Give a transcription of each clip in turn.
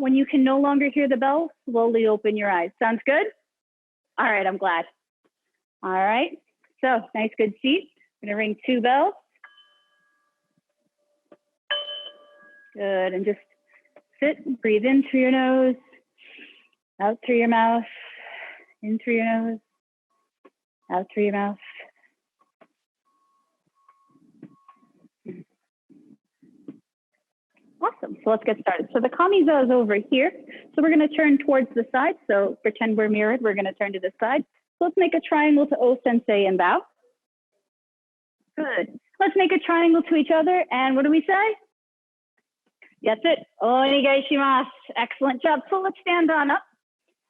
When you can no longer hear the bell, slowly open your eyes. Sounds good? All right, I'm glad. All right, so nice, good seat. I'm gonna ring 2 bells. Good, and just sit, breathe in through your nose, out through your mouth, in through your nose, out through your mouth. Awesome, so let's get started. So the kamiza is over here. So we're gonna turn towards the side. So pretend we're mirrored, we're gonna turn to this side. So let's make a triangle to O Sensei and bow. Good, let's make a triangle to each other. And what do we say? That's it, Onigai shimasu. Excellent job. So let's stand on up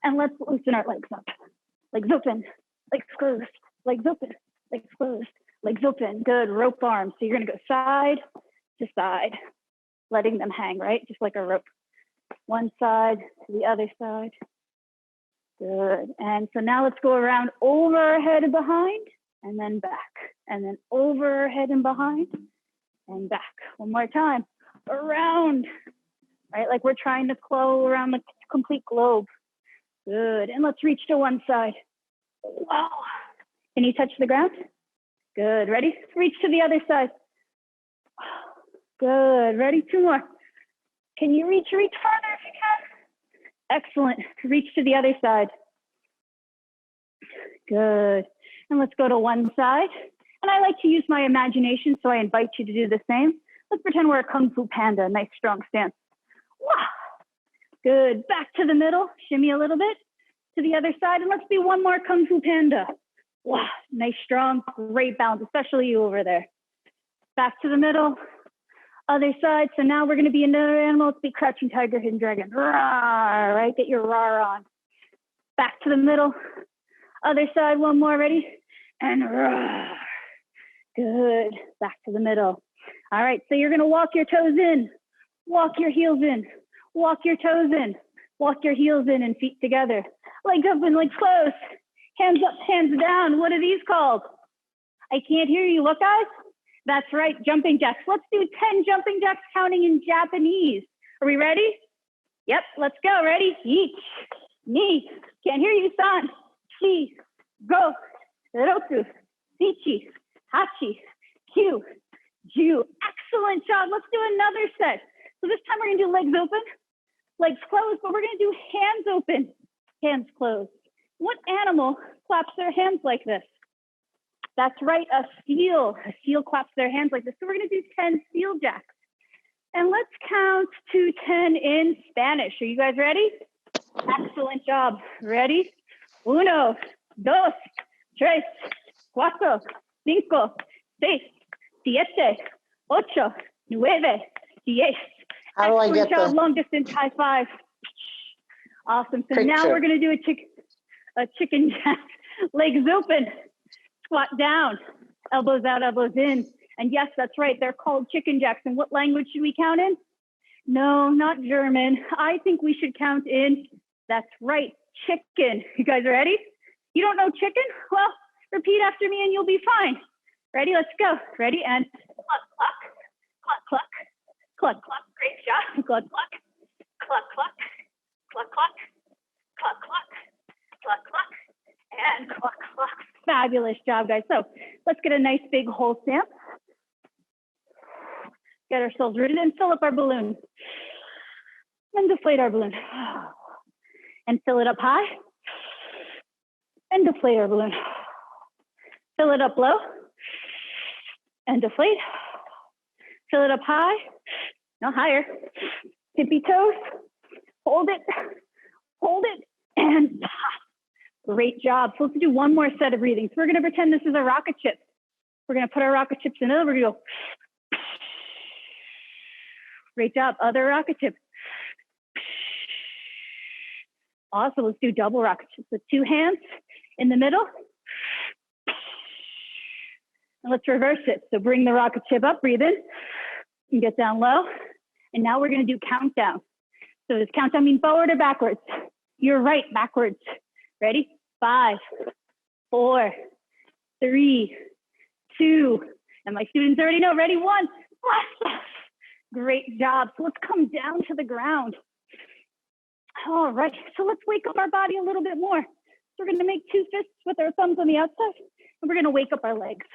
and let's loosen our legs up. Legs open, legs closed, legs open, legs closed, legs open. Good, rope arms. So you're gonna go side to side, letting them hang, right? Just like a rope. One side to the other side. Good, and so now let's go around over our head and behind, and then back, and then over our head and behind, and back. One more time, around, right? Like we're trying to flow around the complete globe. Good, and let's reach to one side. Wow, can you touch the ground? Good, ready? Reach to the other side. Good, ready? 2 more. Can you reach further if you can? Excellent, reach to the other side. Good, and let's go to one side. And I like to use my imagination, so I invite you to do the same. Let's pretend we're a Kung Fu Panda, nice strong stance. Wow. Good, back to the middle, shimmy a little bit to the other side, and let's do one more Kung Fu Panda. Wow, nice strong, great balance, especially you over there. Back to the middle. Other side, so now we're gonna be another animal. Let's be crouching tiger, hidden dragon. Rawr, right, get your roar on. Back to the middle. Other side, one more, ready? And roar. Good, back to the middle. All right, so you're gonna walk your toes in, walk your heels in, walk your toes in, walk your heels in and feet together. Legs open, legs closed. Hands up, hands down. What are these called? I can't hear you, what guys? That's right, jumping jacks. Let's do 10 jumping jacks counting in Japanese. Are we ready? Yep, let's go. Ready? Each, ni, can't hear you, san, shi, go, roku, ichi, hachi, kyu, ju. Excellent job. Let's do another set. So this time we're gonna do legs open, legs closed, but we're gonna do hands open, hands closed. What animal claps their hands like this? That's right, a seal. A seal claps their hands like this. So we're gonna do 10 seal jacks. And let's count to 10 in Spanish. Are you guys ready? Excellent job. Ready? 1, 2, 3, 4, 5, 6, 7, 8, 9, 10. How do I get Excellent job, the long distance high five. Awesome. So picture? now we're gonna do a chicken jack. Legs open. Squat down, elbows out, elbows in. And yes, that's right, they're called chicken jacks. And what language should we count in? No, not German. I think we should count in, that's right, chicken. You guys ready? You don't know chicken? Well, repeat after me and you'll be fine. Ready, let's go. Ready, and cluck, cluck, cluck, cluck, cluck, cluck. Great job, cluck, cluck, cluck, cluck, cluck, cluck, cluck, cluck, cluck, cluck, and cluck, cluck. Fabulous job, guys. So let's get a nice big whole stamp. Get ourselves rooted and fill up our balloon. And deflate our balloon. And fill it up high. And deflate our balloon. Fill it up low. And deflate. Fill it up high. No, higher. Tippy toes. Hold it. Hold it. And pop. Great job. So let's do one more set of breathing. So we're gonna pretend this is a rocket ship. We're gonna put our rocket ships in it. We're gonna go. Great job. Other rocket ship. Awesome. Let's do double rocket ships with 2 hands in the middle. And let's reverse it. So bring the rocket ship up, breathe in, and get down low. And now we're gonna do countdown. So does countdown mean forward or backwards? You're right, backwards. Ready? 5, 4, 3, 2, and my students already know, ready? 1. Great job. So let's come down to the ground. All right, so let's wake up our body a little bit more. So we're gonna make two fists with our thumbs on the outside, and we're gonna wake up our legs.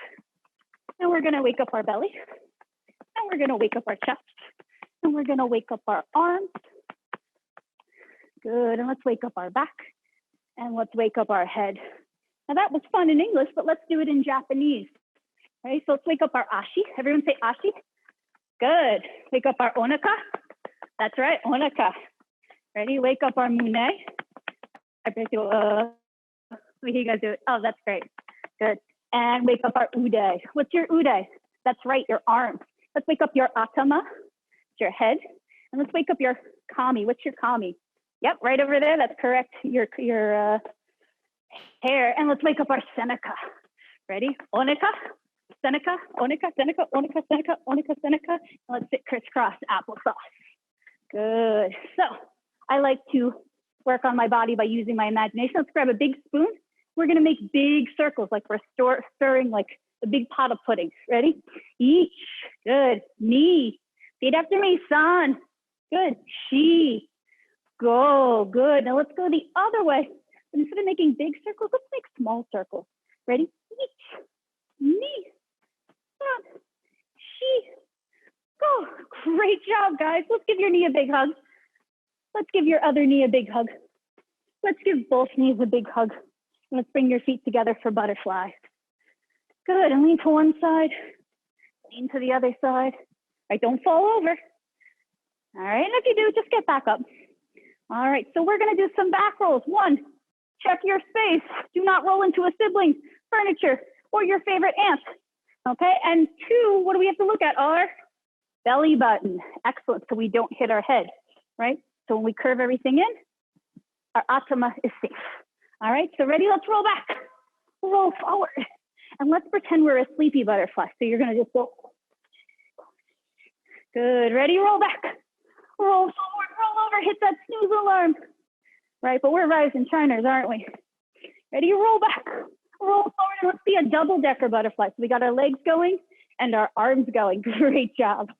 And we're gonna wake up our belly. And we're gonna wake up our chest. And we're gonna wake up our arms. Good, and let's wake up our back. And let's wake up our head. Now that was fun in English, but let's do it in Japanese. Right, so let's wake up our ashi. Everyone say ashi. Good, wake up our onaka. That's right, onaka. Ready, wake up our mune. You guys do it. Oh, that's great. Good. And wake up our ude. What's your ude? That's right, your arms. Let's wake up your atama, your head. And let's wake up your kami. What's your kami? Yep, right over there. That's correct. Your hair. And let's wake up our seneca. Ready? Onika, seneca, onika, seneca, onika, seneca, onika, seneca. And let's sit crisscross applesauce. Good. So I like to work on my body by using my imagination. Let's grab a big spoon. We're gonna make big circles, like we're stirring like a big pot of pudding. Ready? Each. Good. Knee. Repeat after me, san. Good. Shi. Go. Good. Now let's go the other way. Instead of making big circles, let's make small circles. Ready? Each. Knee. San. Shi. Go. Great job, guys. Let's give your knee a big hug. Let's give your other knee a big hug. Let's give both knees a big hug. And let's bring your feet together for butterfly. Good, and lean to one side, lean to the other side. All right, don't fall over. All right, and if you do, just get back up. All right, so we're gonna do some back rolls. One, check your space. Do not roll into a sibling, furniture, or your favorite aunt. Okay, and two, what do we have to look at? Our belly button. Excellent, so we don't hit our head, right? So when we curve everything in, our atama is safe. All right, so ready? Let's roll back, roll forward. And let's pretend we're a sleepy butterfly. So you're gonna just go. Good, ready? Roll back, roll forward, roll over, hit that snooze alarm. Right, but we're rising shiners, aren't we? Ready? Roll back, roll forward, and let's be a double-decker butterfly. So we got our legs going and our arms going. Great job.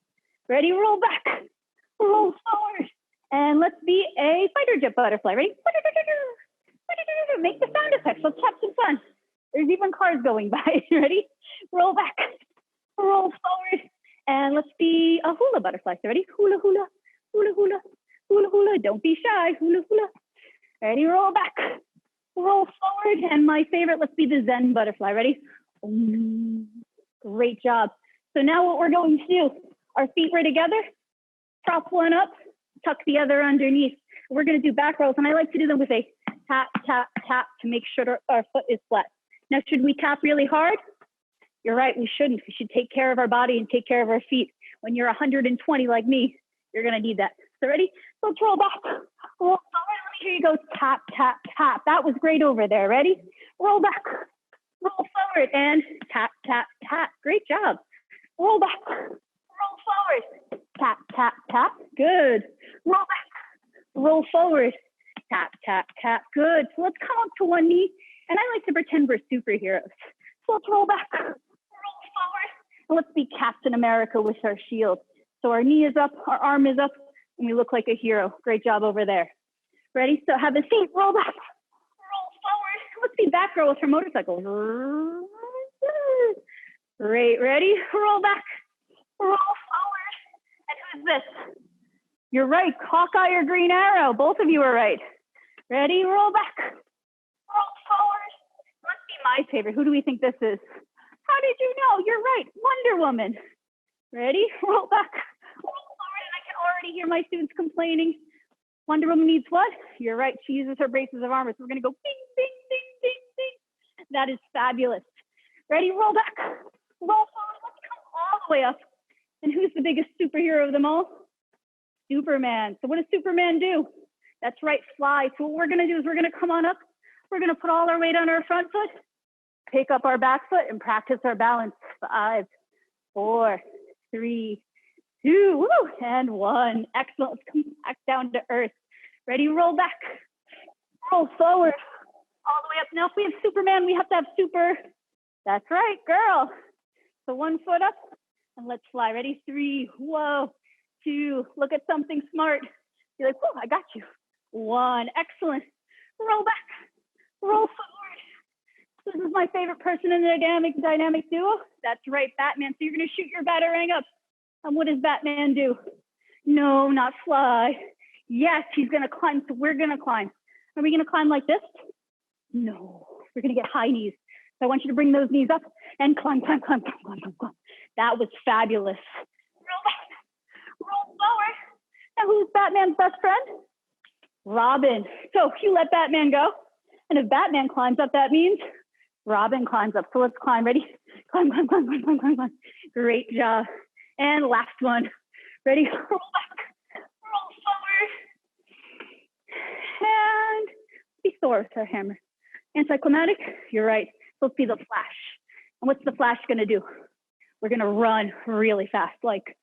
Ready? Roll back, roll forward. And let's be a fighter jet butterfly. Ready? Make the sound effects. Let's have some fun. There's even cars going by. Ready? Roll back, roll forward. And let's be a hula butterfly. So ready? Hula, hula, hula, hula, hula, hula. Don't be shy. Hula, hula. Ready? Roll back, roll forward. And my favorite, let's be the Zen butterfly. Ready? Great job. So now what we're going to do, our feet were together, prop one up, tuck the other underneath. We're going to do back rolls, and I like to do them with a tap, tap, tap to make sure our foot is flat. Now, should we tap really hard? You're right, we shouldn't. We should take care of our body and take care of our feet. When you're 120 like me, you're going to need that. So ready? Let's roll back. Roll forward. Here you go. Tap, tap, tap. That was great over there. Ready? Roll back. Roll forward. And tap, tap, tap. Great job. Roll back. Roll forward. Tap, tap, tap. Good. Roll back. Roll forward. Tap, tap, tap. Good. So let's come up to one knee. And I like to pretend we're superheroes. So let's roll back, roll forward. And let's be Captain America with our shield. So our knee is up, our arm is up, and we look like a hero. Great job over there. Ready? So have a seat, roll back, roll forward. Let's be Batgirl with her motorcycle. Great, ready? Roll back, roll forward. And who's this? You're right, Hawkeye or Green Arrow. Both of you are right. Ready? Roll back, roll forward. Must be my favorite. Who do we think this is? How did you know? You're right, Wonder Woman. Ready? Roll back, roll forward. And I can already hear my students complaining. Wonder Woman needs what? You're right, she uses her braces of armor. So we're gonna go bing, bing, bing, bing, bing. That is fabulous. Ready? Roll back, roll forward. Let's come all the way up. And who's the biggest superhero of them all? Superman. So what does Superman do? That's right, fly. So what we're gonna do is we're gonna come on up. We're gonna put all our weight on our front foot, pick up our back foot, and practice our balance. 5, 4, 3, 2, woo, and 1. Excellent. Let's come back down to earth. Ready? Roll back, roll forward, all the way up. Now, if we have Superman, we have to have super. That's right, girl. So 1 foot up, and let's fly. Ready? 3, whoa, 2. Look at something smart. Be like, whoa, I got you. 1. Excellent. Roll back. Roll forward. This is my favorite person in the dynamic duo. That's right, Batman. So you're going to shoot your batarang up. And what does Batman do? No, not fly. Yes, he's going to climb. So we're going to climb. Are we going to climb like this? No, we're going to get high knees. So I want you to bring those knees up and climb, climb, climb, climb, climb, climb, climb. That was fabulous. Roll back. Roll forward. Now who's Batman's best friend? Robin. So you let Batman go. And if Batman climbs up, that means Robin climbs up. So let's climb. Ready? Climb, climb, climb, climb, climb, climb, climb. Great job. And last one. Ready? Roll back. Roll forward. And be Thor with our hammer. Anticlimactic? You're right. Let's be the Flash. And what's the Flash going to do? We're going to run really fast, like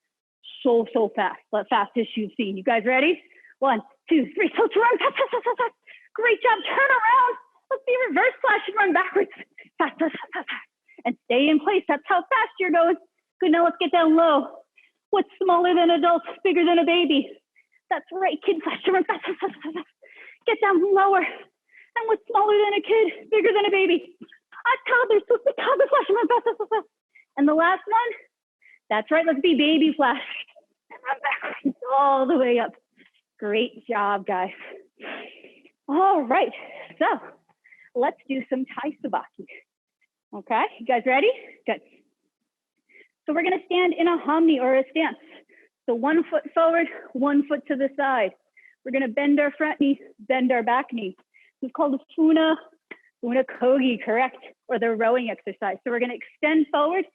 so fast, the fastest you've seen. You guys ready? 1, 2, 3. So let's run fast, fast, fast, fast, fast. Great job. Turn around. Let's be reverse Flash and run backwards. Fast, fast, fast, fast, fast. And stay in place. That's how fast you're going. Good. Now let's get down low. What's smaller than adults, bigger than a baby? That's right. Kid Flash to run fast, fast, fast, fast, fast. Get down lower. And what's smaller than a kid, bigger than a baby? A toddler. So let's be toddler Flash and run fast, fast, fast, fast. And the last one, that's right. Let's be baby Flash and run backwards all the way up. Great job, guys. All right. So let's do some Tai Sabaki. Okay, you guys ready? Good. So we're going to stand in a hamni or a stance. So 1 foot forward, 1 foot to the side. We're going to bend our front knee, bend our back knee. It's called a Funa Kogi, correct? Or the rowing exercise. So we're going to extend forward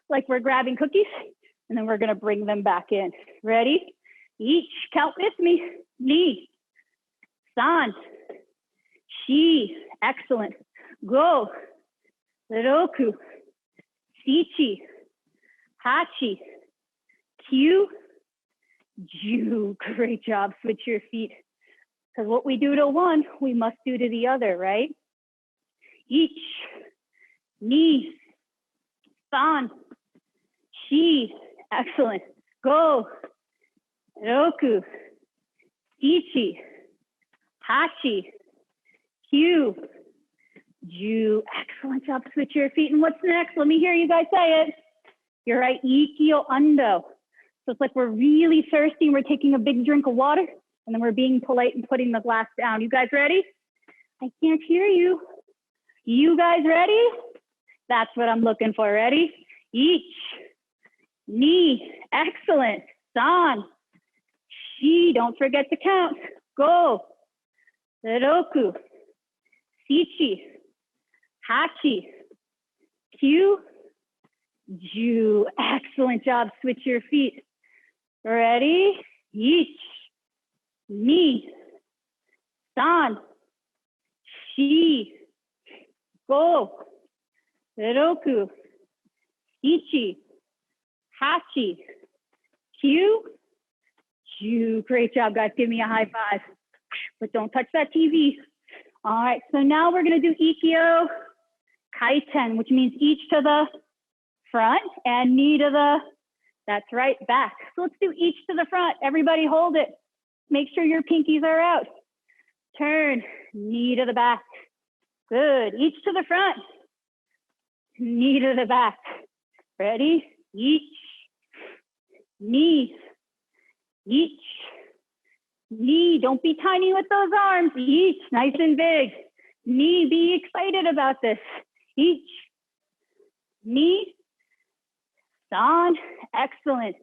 like we're grabbing cookies, and then we're going to bring them back in. Ready? Each, count with me. Ni, san, shi, excellent. Go, roku, shichi, hachi, kyu, ju. Great job. Switch your feet. Because what we do to one, we must do to the other, right? Each, ni, san, shi, excellent. Go, roku, ichi, hachi, kyu, ju. Excellent job. Switch your feet. And what's next? Let me hear you guys say it. You're right. Ikkyo ando. So it's like we're really thirsty and we're taking a big drink of water, and then we're being polite and putting the glass down. You guys ready? I can't hear you. You guys ready? That's what I'm looking for. Ready? Each, ni, excellent. San, shi, don't forget to count. Go, roku, shichi, hachi, kyu, ju. Excellent job. Switch your feet. Ready? Each, ni, san, shi, go, roku, ichi, hachi, kyu, ju. Great job, guys. Give me a high five. But don't touch that TV. All right, so now we're going to do Ikkyo Kaiten, which means each to the front and knee to the, that's right, back. So let's do each to the front. Everybody hold it. Make sure your pinkies are out. Turn, knee to the back. Good. Each to the front, knee to the back. Ready? Each, knee, each, knee. Don't be tiny with those arms. Each, nice and big. Knee, be excited about this. Each, knee, san, excellent.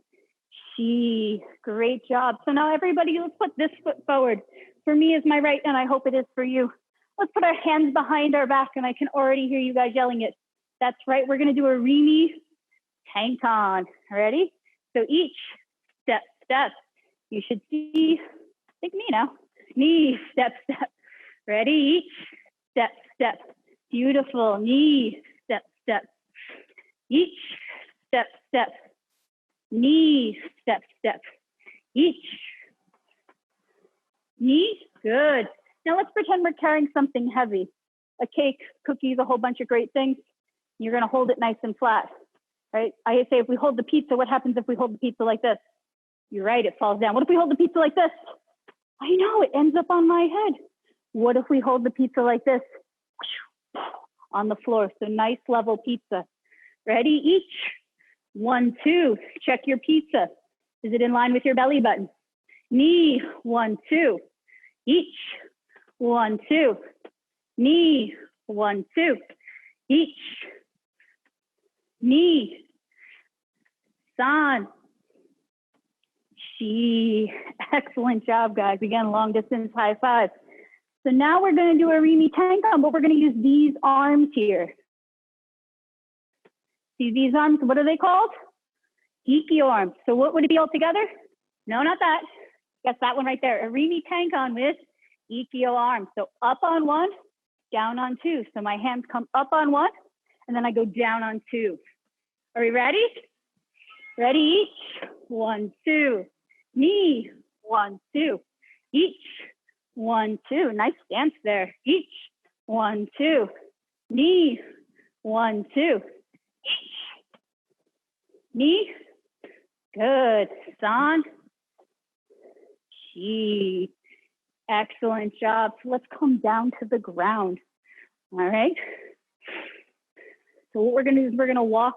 Shi, great job. So now everybody, let's put this foot forward. For me is my right, and I hope it is for you. Let's put our hands behind our back, and I can already hear you guys yelling it. That's right, we're gonna do a Rimi Tankan. Ready? So each, step, step. You should see, like me now. Knee, step, step. Ready? Each, step, step. Beautiful. Knee, step, step. Each, step, step. Knee, step, step. Each, knee, good. Now let's pretend we're carrying something heavy. A cake, cookies, a whole bunch of great things. You're gonna hold it nice and flat, right? I say if we hold the pizza, what happens if we hold the pizza like this? You're right, it falls down. What if we hold the pizza like this? I know, it ends up on my head. What if we hold the pizza like this? On the floor, so nice level pizza. Ready, each. 1, 2, check your pizza. Is it in line with your belly button? Knee, 1, 2, each. 1, 2, knee, 1, 2, each. Knee, san, shi. Excellent job, guys. Again, long distance high five. So now we're going to do a Rimi Tankan, but we're going to use these arms here. See these arms? What are they called? Iki arms. So what would it be all together? No, not that. That's that one right there. A Rimi Tankan with Ikyo arms. So up on 1, down on 2. So my hands come up on 1, and then I go down on 2. Are we ready? Ready, each. 1, 2. Knee, 1, 2. Each. 1, 2. Nice dance there. Each. 1, 2. Knee. 1, 2. Each. Knee. Good. San. Shi. Excellent job. So let's come down to the ground. All right. So what we're going to do is we're going to walk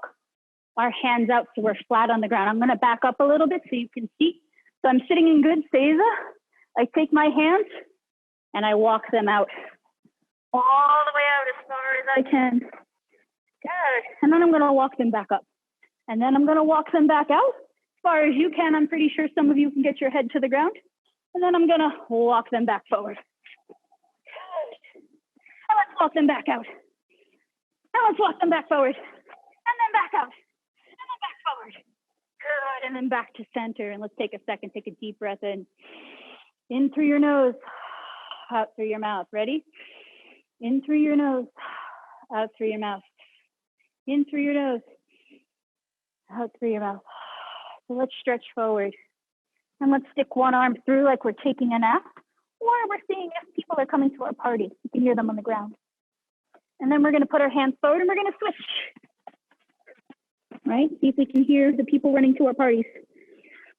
our hands out so we're flat on the ground. I'm going to back up a little bit so you can see. So I'm sitting in good seiza. I take my hands and I walk them out all the way out as far as I can. Good. And then I'm going to walk them back up. And then I'm going to walk them back out as far as you can. I'm pretty sure some of you can get your head to the ground. And then I'm going to walk them back forward. Good. And let's walk them back out. And let's walk them back forward. And then back out. And then back forward. Good. And then back to center. And let's take a second. Take a deep breath in. In through your nose. Out through your mouth. Ready? In through your nose. Out through your mouth. In through your nose. Out through your mouth. So let's stretch forward. And let's stick one arm through like we're taking a nap. Or we're seeing if people are coming to our party. You can hear them on the ground. And then we're going to put our hands forward and we're going to switch. Right? See if we can hear the people running to our parties.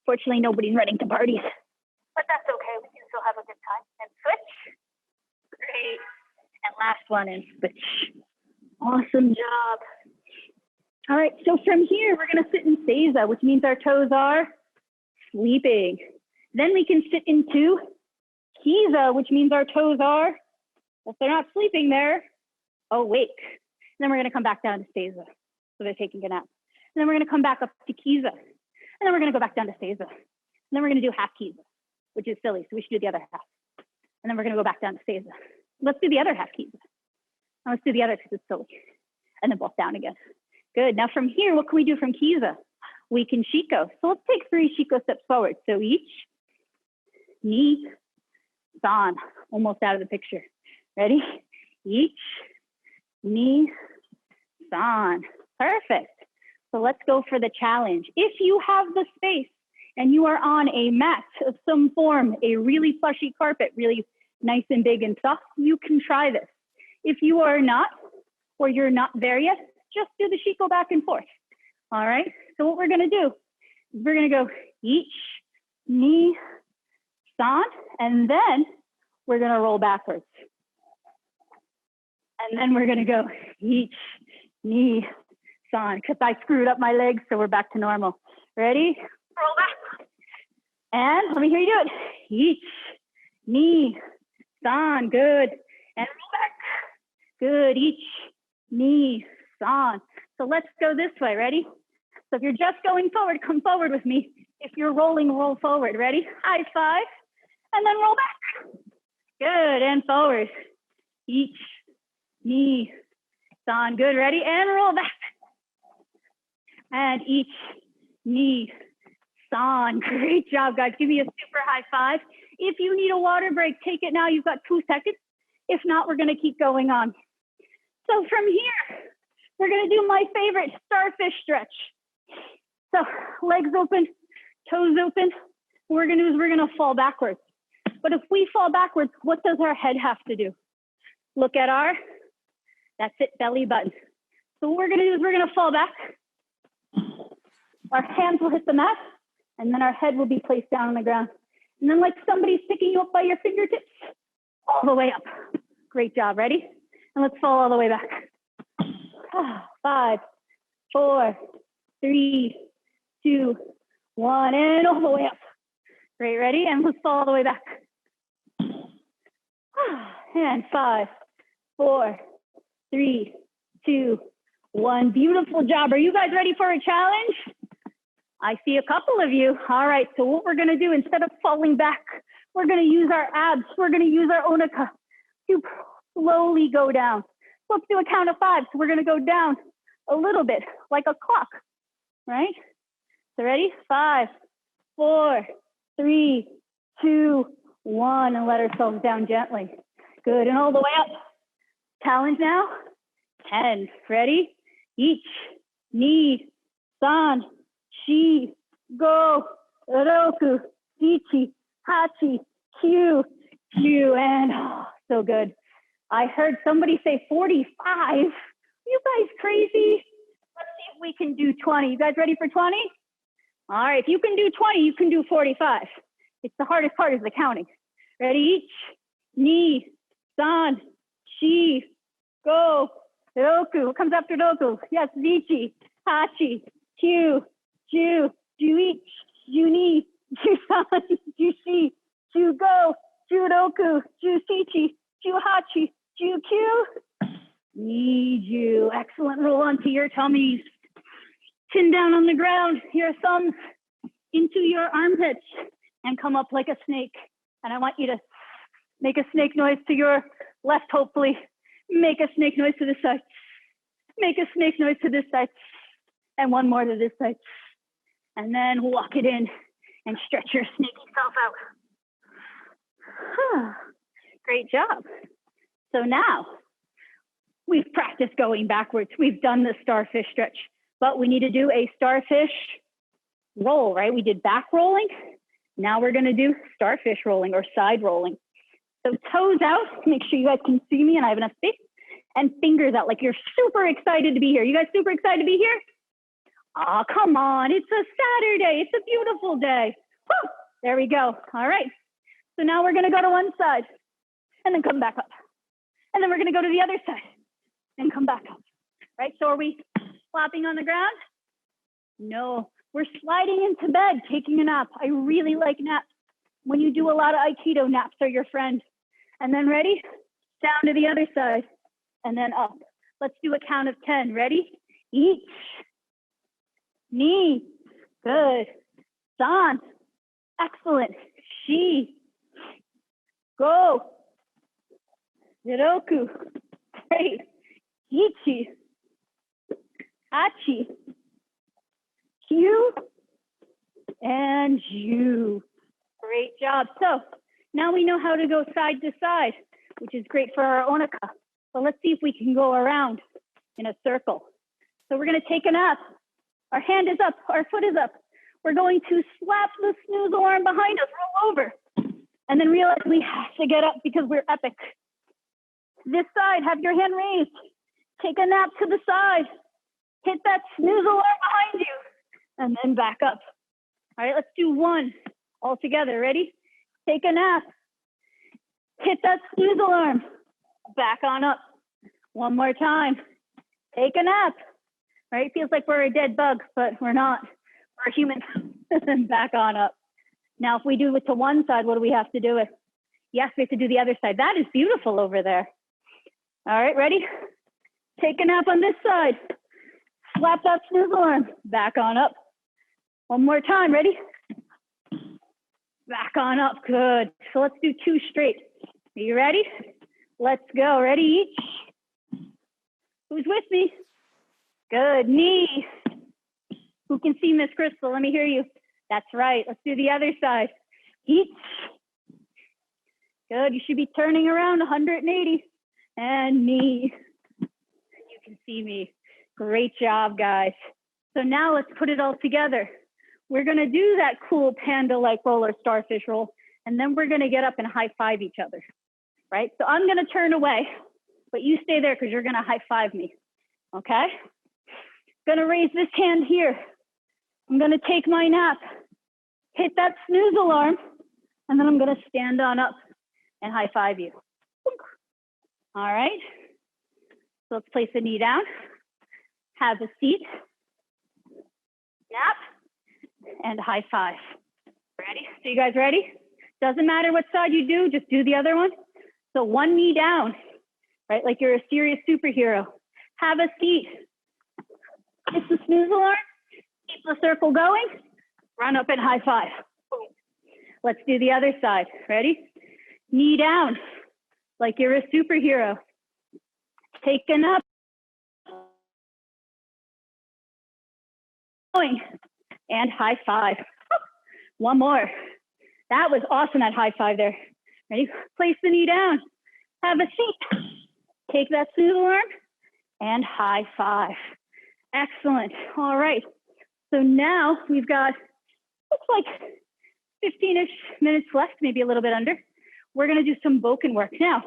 Fortunately, nobody's running to parties. But that's okay. We can still have a good time. And switch. Great. And last one and switch. Awesome job. All right. So from here, we're going to sit in seiza, which means our toes are sleeping. Then we can sit into kiza, which means our toes are, if they're not sleeping, they're awake. And then we're going to come back down to seiza. So they're taking a nap. And then we're going to come back up to kiza. And then we're going to go back down to seiza. And then we're going to do half kiza, which is silly. So we should do the other half. And then we're going to go back down to seiza. Let's do the other half kiza. And let's do the other because it's silly. And then both down again. Good. Now from here, what can we do from kiza? We can shiko. So let's take 3 shiko steps forward. So each, knee, san. Almost out of the picture. Ready? Each, knee, san. Perfect. So let's go for the challenge. If you have the space and you are on a mat of some form, a really plushy carpet, really nice and big and soft, you can try this. If you are not, or you're not there yet, just do the shiko back and forth. All right. So what we're going to do is we're going to go each, knee, san, and then we're going to roll backwards. And then we're going to go each, knee, san, because I screwed up my legs, so we're back to normal. Ready? Roll back. And let me hear you do it. Each, knee, san, good. And roll back. Good, each, knee, san. So let's go this way, ready? So if you're just going forward, come forward with me. If you're rolling, roll forward, ready? High five, and then roll back. Good, and forward. Each, knee, san, good, ready? And roll back. And each, knee, san. Great job, guys. Give me a super high five. If you need a water break, take it now. You've got 2 seconds. If not, we're gonna keep going on. So from here, we're gonna do my favorite starfish stretch. So legs open, toes open. What we're gonna do is we're gonna fall backwards. But if we fall backwards, what does our head have to do? Look at that's it, belly button. So what we're gonna do is we're gonna fall back. Our hands will hit the mat, and then our head will be placed down on the ground. And then like somebody's picking you up by your fingertips, all the way up. Great job, ready? And let's fall all the way back. 5, 4, 3, 2, 1, and all the way up. Great, ready? And let's fall all the way back. And 5, 4, 3, 2, 1. Beautiful job. Are you guys ready for a challenge? I see a couple of you. All right, so what we're gonna do, instead of falling back, we're gonna use our abs. We're gonna use our Onaka to slowly go down. Let's do a count of 5. So we're gonna go down a little bit, like a clock, right? So ready? 5, 4, 3, 2, 1, and let ourselves down gently. Good, and all the way up. Challenge now. 10, ready? Each, ni, san, shi, go, roku, ichi, hachi, kyu, kyu, and oh, so good. I heard somebody say 45. You guys crazy? Let's see if we can do 20. You guys ready for 20? All right, if you can do 20, you can do 45. It's the hardest part is the counting. Ready? Each, ni, san, shi, go, roku. What comes after roku? Yes, ichi, hachi, kyu, ju, ju-ich, ju-ni, ju-san, ju-shi, ju-go, ju-roku, ju-shichi, ju-hachi, ju-kyu. Need you. Excellent. Roll onto your tummies. Chin down on the ground. Your thumbs into your armpits and come up like a snake. And I want you to make a snake noise to your left, hopefully. Make a snake noise to this side. Make a snake noise to this side. And one more to this side. And then walk it in and stretch your snaky self out. Great job. So now, we've practiced going backwards. We've done the starfish stretch, but we need to do a starfish roll, right? We did back rolling. Now we're gonna do starfish rolling or side rolling. So toes out, make sure you guys can see me and I have enough space, and fingers out like you're super excited to be here. You guys super excited to be here? Oh, come on, it's a Saturday. It's a beautiful day. Woo! There we go. All right. So now we're gonna go to one side and then come back up. And then we're gonna go to the other side and come back up, right? So are we flopping on the ground? No, we're sliding into bed, taking a nap. I really like naps. When you do a lot of Aikido, naps are your friend. And then ready? Down to the other side and then up. Let's do a count of 10. Ready? Each, ni, good. San, excellent. Shi, go. Roku, great. Ichi, hachi, kyu, and ju. Great job. So now we know how to go side to side, which is great for our Onaka. So let's see if we can go around in a circle. So we're going to take a nap. Our hand is up, our foot is up. We're going to slap the snoozle arm behind us, roll over, and then realize we have to get up because we're epic. This side, have your hand raised. Take a nap to the side. Hit that snoozle arm behind you, and then back up. All right, let's do one all together. Ready? Take a nap. Hit that snoozle arm. Back on up. One more time. Take a nap. All right, feels like we're a dead bug, but we're not. We're human. Back on up. Now, if we do it to one side, what do we have to do it? Yes, we have to do the other side. That is beautiful over there. All right, ready? Take a nap on this side. Slap that snoozle arm. Back on up. One more time, ready? Back on up, good. So let's do 2 straight. Are you ready? Let's go, ready each? Who's with me? Good, knee. Who can see Miss Crystal? Let me hear you. That's right, let's do the other side. Each. Good, you should be turning around 180. And knee. You can see me. Great job, guys. So now let's put it all together. We're gonna do that cool panda-like roll or starfish roll, and then we're gonna get up and high five each other, right? So I'm gonna turn away, but you stay there because you're gonna high five me, okay? Gonna raise this hand here. I'm gonna take my nap, hit that snoozle arm, And then I'm gonna stand on up and high five you. All right, so let's place the knee down, have a seat, nap, and high five. Ready? So you guys ready? Doesn't matter what side you do, just do the other one. So one knee down, right? Like you're a serious superhero. Have a seat. Hit the snooze alarm. Keep the circle going. Run up and high five. Boom. Let's do the other side. Ready? Knee down, like you're a superhero. Take a nap. And high five. One more. That was awesome, that high five there. Ready? Place the knee down. Have a seat. Take that snooze alarm and high five. Excellent. All right. So now we've got, looks like 15-ish minutes left, maybe a little bit under. We're going to do some Boken work. Now,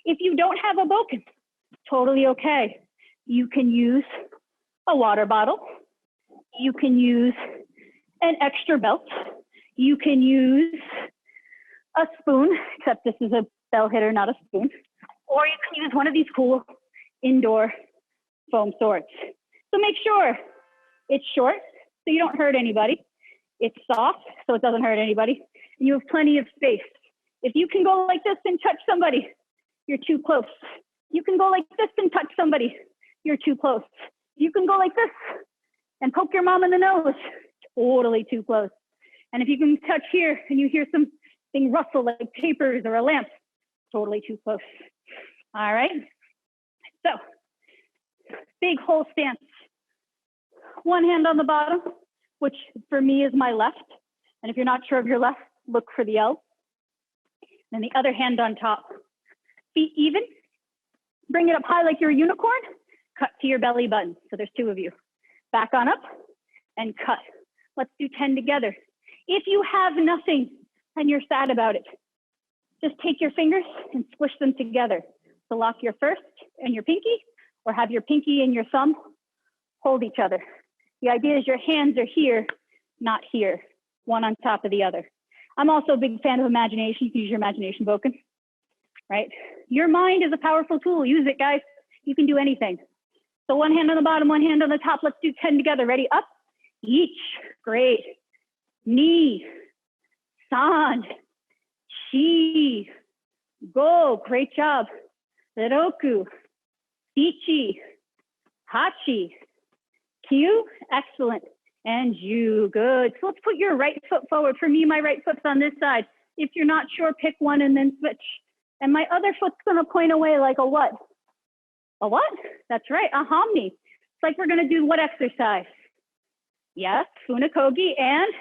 if you don't have a Boken, totally okay. You can use a water bottle. You can use an extra belt. You can use a spoon, except this is a bell hitter, not a spoon. Or you can use one of these cool indoor foam swords. So make sure it's short so you don't hurt anybody. It's soft so it doesn't hurt anybody. And you have plenty of space. If you can go like this and touch somebody, you're too close. You can go like this and touch somebody, you're too close. You can go like this and poke your mom in the nose, totally too close. And if you can touch here and you hear something rustle like papers or a lamp, totally too close. All right, so big whole stance. One hand on the bottom, which for me is my left. And if you're not sure of your left, look for the L. Then the other hand on top. Feet even. Bring it up high like you're a unicorn. Cut to your belly button. So there's two of you. Back on up and cut. Let's do 10 together. If you have nothing and you're sad about it, just take your fingers and squish them together. So lock your first and your pinky, or have your pinky and your thumb hold each other. The idea is your hands are here, not here, one on top of the other. I'm also a big fan of imagination. You can use your imagination, Boken, right? Your mind is a powerful tool. Use it, guys. You can do anything. So one hand on the bottom, one hand on the top. Let's do 10 together. Ready? Up, each. Great. Ni, san, chi, go. Great job. Roku, ichi, hachi, kyu. Excellent. And you. Good. So let's put your right foot forward. For me, my right foot's on this side. If you're not sure, pick one and then switch. And my other foot's going to point away like a what? A what? That's right, a hamni. It's like we're gonna do what exercise? Yes, funakogi and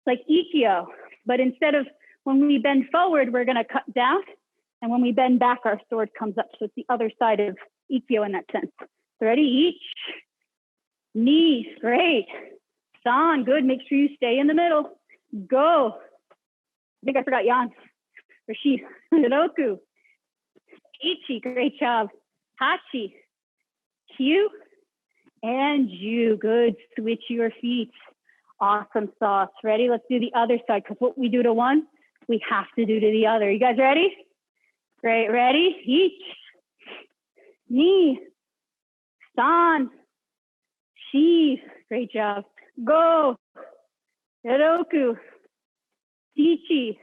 like ikkyo. But instead of when we bend forward, we're gonna cut down. And when we bend back, our sword comes up. So it's the other side of ikkyo in that sense. So ready, each, knee, great. San, good, make sure you stay in the middle. Go. I think I forgot yan. Or she, roku. Ichi, great job. Hachi, Q, and you. Good. Switch your feet. Awesome sauce. Ready? Let's do the other side, because what we do to one, we have to do to the other. You guys ready? Great. Ready? Each, ni, san, shi. Great job. Go. Roku, ichi,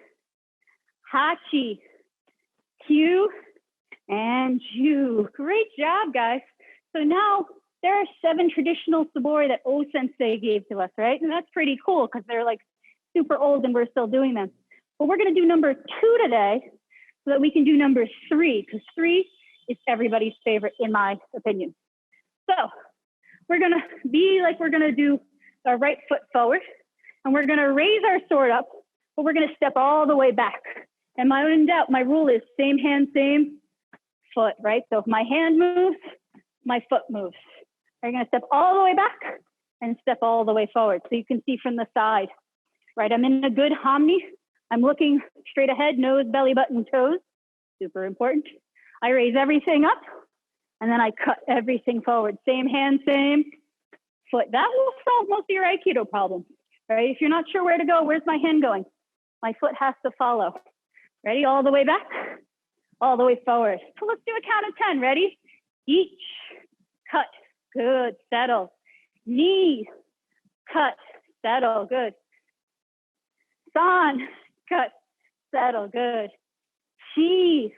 hachi, Q, and you. Great job, guys. So now there are 7 traditional sabori that O-sensei gave to us, right? And that's pretty cool because they're like super old and we're still doing them. But we're going to do number 2 today so that we can do number 3, because 3 is everybody's favorite in my opinion. So we're going to be like we're going to do our right foot forward and we're going to raise our sword up, but we're going to step all the way back. And my own doubt, my rule is same hand, same foot, right? So if my hand moves, my foot moves. You're gonna step all the way back and step all the way forward. So you can see from the side, right? I'm in a good hamni. I'm looking straight ahead, nose, belly button, toes. Super important. I raise everything up and then I cut everything forward. Same hand, same foot. That will solve most of your Aikido problems, right? If you're not sure where to go, where's my hand going? My foot has to follow. Ready? All the way back, all the way forward. So let's do a count of 10. Ready? Each, cut, good, settle. Knee, cut, settle, good. San, cut, settle, good. Chi,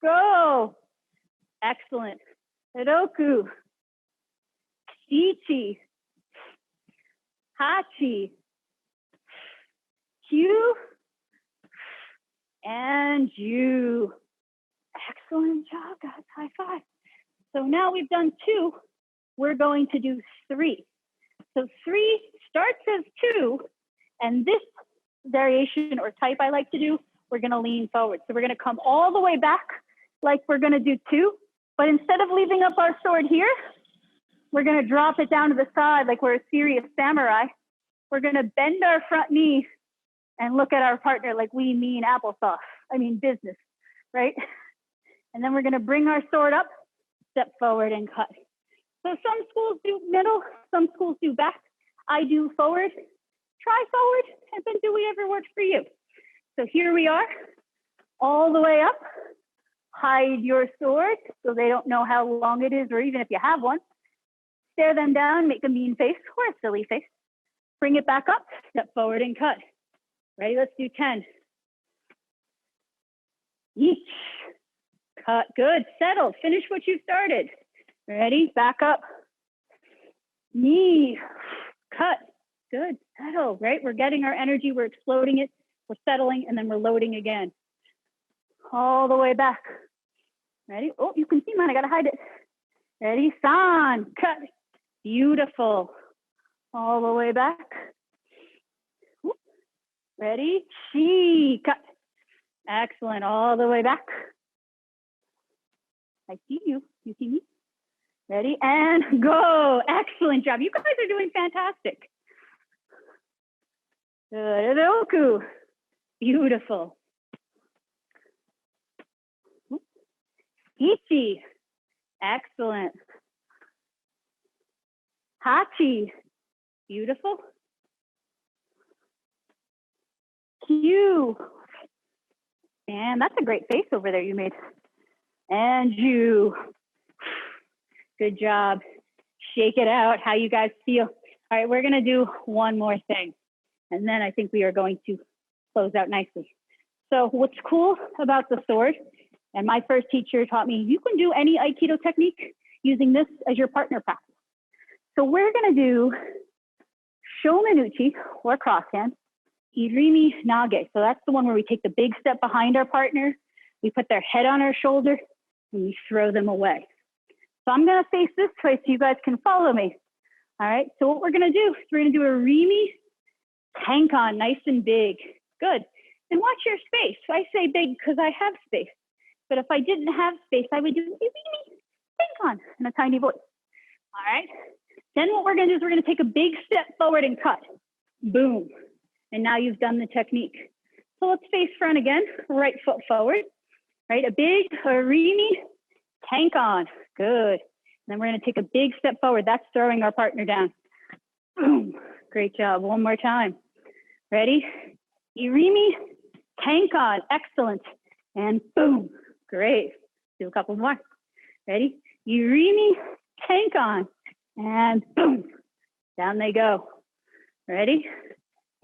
go. Excellent. Roku, Ichi, Hachi, Q, and you. Excellent job, guys. High five. So now we've done 2. We're going to do 3. So 3 starts as 2, and this variation or type I like to do, we're going to lean forward. So we're going to come all the way back like we're going to do 2, but instead of leaving up our sword here, we're going to drop it down to the side like we're a serious samurai. We're going to bend our front knee and look at our partner like we mean applesauce. I mean business, right? And then we're going to bring our sword up, step forward and cut. So some schools do middle, some schools do back. I do forward. Try forward and then do whatever works for you. So here we are, all the way up. Hide your sword so they don't know how long it is, or even if you have one. Stare them down, make a mean face or a silly face. Bring it back up, step forward and cut. Ready? Let's do 10. Each, cut, good, settle, finish what you started. Ready? Back up. Knee, cut, good, settle, right? We're getting our energy, we're exploding it, we're settling, and then we're loading again. All the way back. Ready? Oh, you can see mine, I gotta hide it. Ready? San, cut, beautiful. All the way back. Ready? Chi, cut. Excellent, all the way back. I see you, you see me? Ready? And go, excellent job. You guys are doing fantastic. Good, Roku, beautiful. Ichi, excellent. Hachi, beautiful. Q, and that's a great face over there you made. And you, good job. Shake it out, how you guys feel. All right, we're gonna do one more thing, and then I think we are going to close out nicely. So what's cool about the sword, and my first teacher taught me, you can do any Aikido technique using this as your partner practice. So we're gonna do Shomenuchi, or crosshand, Irimi Nage. So that's the one where we take the big step behind our partner, we put their head on our shoulder, and we throw them away. So I'm gonna face this way so you guys can follow me. All right, so what we're gonna do is we're gonna do a Rimi tank on, nice and big. Good, and watch your space. So I say big because I have space. But if I didn't have space, I would do a Rimi tank on in a tiny voice. All right, then what we're gonna do is we're gonna take a big step forward and cut. Boom, and now you've done the technique. So let's face front again, right foot forward. Right, a big Rimi tank on, good. And then we're gonna take a big step forward. That's throwing our partner down. Boom, great job, one more time. Ready? Irimi tank on, excellent. And boom, great. Do a couple more. Ready? Irimi tank on, and boom, down they go. Ready?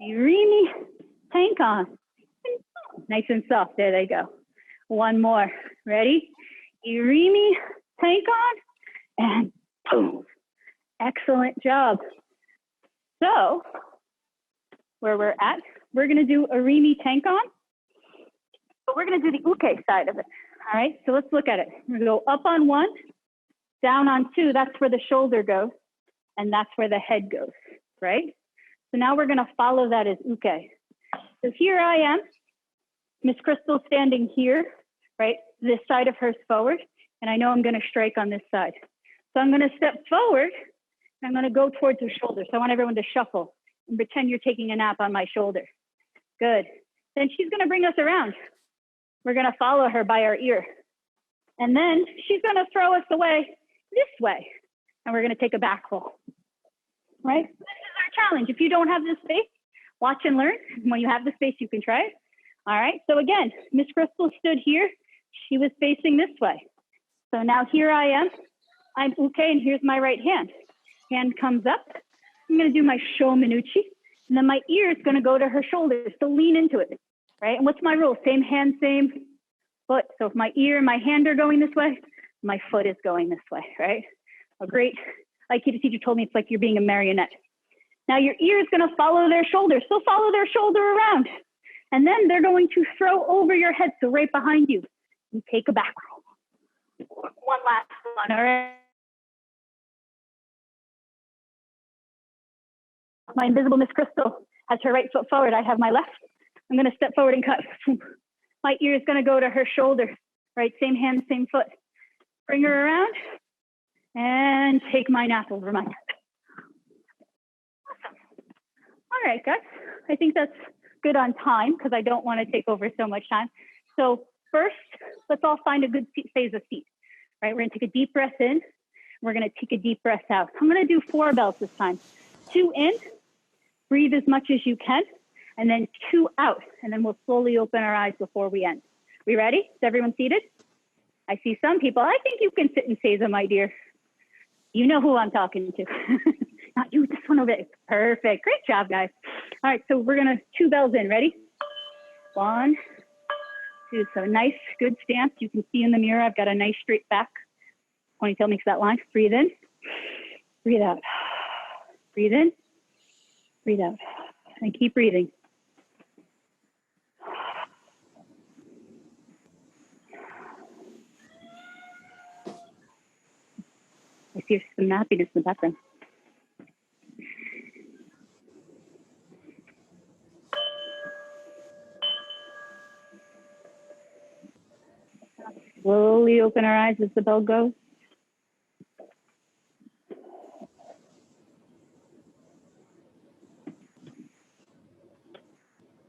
Irimi tank on, and boom, nice and soft, there they go. One more, ready? Irimi tank on, and boom. Excellent job. So, where we're at, we're gonna do a Rimi tank on, but we're gonna do the uke side of it. All right, so let's look at it. We're gonna go up on 1, down on 2, that's where the shoulder goes, and that's where the head goes, right? So now we're gonna follow that as uke. So here I am, Miss Crystal standing here, right? This side of her's forward, and I know I'm gonna strike on this side. So I'm gonna step forward, and I'm gonna go towards her shoulder. So I want everyone to shuffle and pretend you're taking a nap on my shoulder. Good. Then she's gonna bring us around. We're gonna follow her by our ear. And then she's gonna throw us away this way, and we're gonna take a back roll, right? This is our challenge. If you don't have this space, watch and learn. When you have the space, you can try it. All right, so again, Miss Crystal stood here. She was facing this way. So now here I am. I'm uke, and here's my right hand. Hand comes up. I'm gonna do my sho minuchi, and then my ear is gonna go to her shoulders, so lean into it, right? And what's my rule? Same hand, same foot. So if my ear and my hand are going this way, my foot is going this way, right? A great Aikido teacher told me it's like you're being a marionette. Now your ear is gonna follow their shoulder, so follow their shoulder around. And then they're going to throw over your head, so right behind you. You take a back roll. One last one, all right? My invisible Miss Crystal has her right foot forward. I have my left. I'm gonna step forward and cut. My ear is gonna go to her shoulder, right? Same hand, same foot. Bring her around and take my nap over my head. Awesome. All right, guys. I think that's good on time because I don't want to take over so much time. So first, let's all find a good phase of seat, right? We're gonna take a deep breath in. We're gonna take a deep breath out. I'm gonna do 4 bells this time. 2 in, breathe as much as you can, and then 2 out, and then we'll slowly open our eyes before we end. We ready? Is everyone seated? I see some people. I think you can sit in Seiza, my dear. You know who I'm talking to. Not you, this one over there. Perfect. Great job, guys. All right, so we're gonna 2 bells in. Ready? 1, 2. So nice, good stance. You can see in the mirror, I've got a nice straight back. Ponytail makes that line. Breathe in, breathe out. Breathe in, breathe out, and keep breathing. I see some happiness in the background. Slowly open our eyes as the bell goes.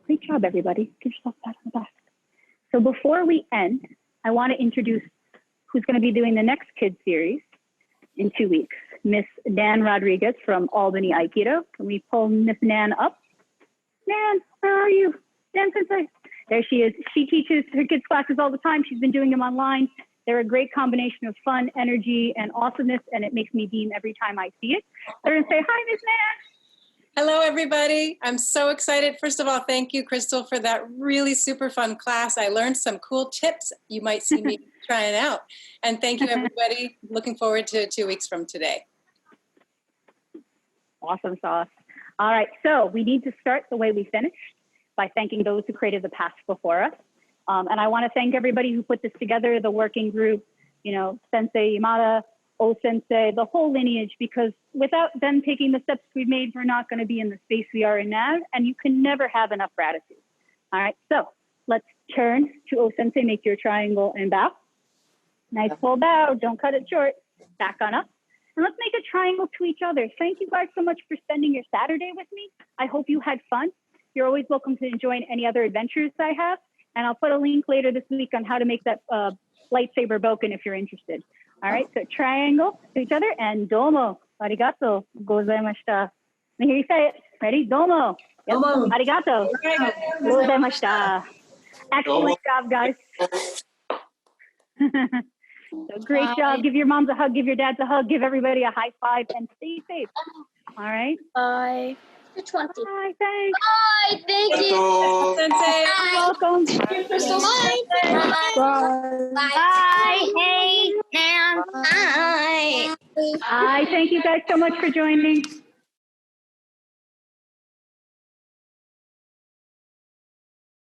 Great job, everybody. Give yourself a pat on the back. So before we end, I want to introduce who's going to be doing the next kids series in 2 weeks. Miss Nan Rodriguez from Albany Aikido. Can we pull Miss Nan up? Nan, where are you? Nan Sensei. There she is. She teaches her kids classes all the time. She's been doing them online. They're a great combination of fun, energy, and awesomeness, and it makes me beam every time I see it. They're going to say, hi, Miss Nan. Hello, everybody. I'm so excited. First of all, thank you, Crystal, for that really super fun class. I learned some cool tips you might see me trying out. And thank you, everybody. Looking forward to 2 weeks from today. Awesome sauce. All right, so we need to start the way we finished by thanking those who created the past before us. And I want to thank everybody who put this together, the working group, you know, Sensei Yamada, O-Sensei, the whole lineage, because without them taking the steps we've made, we're not going to be in the space we are in now, and you can never have enough gratitude. All right, so let's turn to O-Sensei, make your triangle and bow. Nice full bow, don't cut it short. Back on up. And let's make a triangle to each other. Thank you guys so much for spending your Saturday with me. I hope you had fun. You're always welcome to join any other adventures I have. And I'll put a link later this week on how to make that lightsaber boken if you're interested. All right, so triangle to each other and domo, arigato, gozaimashita. Let me hear you say it. Ready? Domo. Yep. Domo. Arigato. Gozaimashita. Excellent job, guys. So great job. Give your moms a hug, give your dads a hug, give everybody a high five, and stay safe. All right? Bye. The 20. Bye, thanks. Bye. Thank you. Sensei. You're welcome. Bye. Bye. Bye. Hey, Nan. Bye. Bye. Thank you guys so much for joining.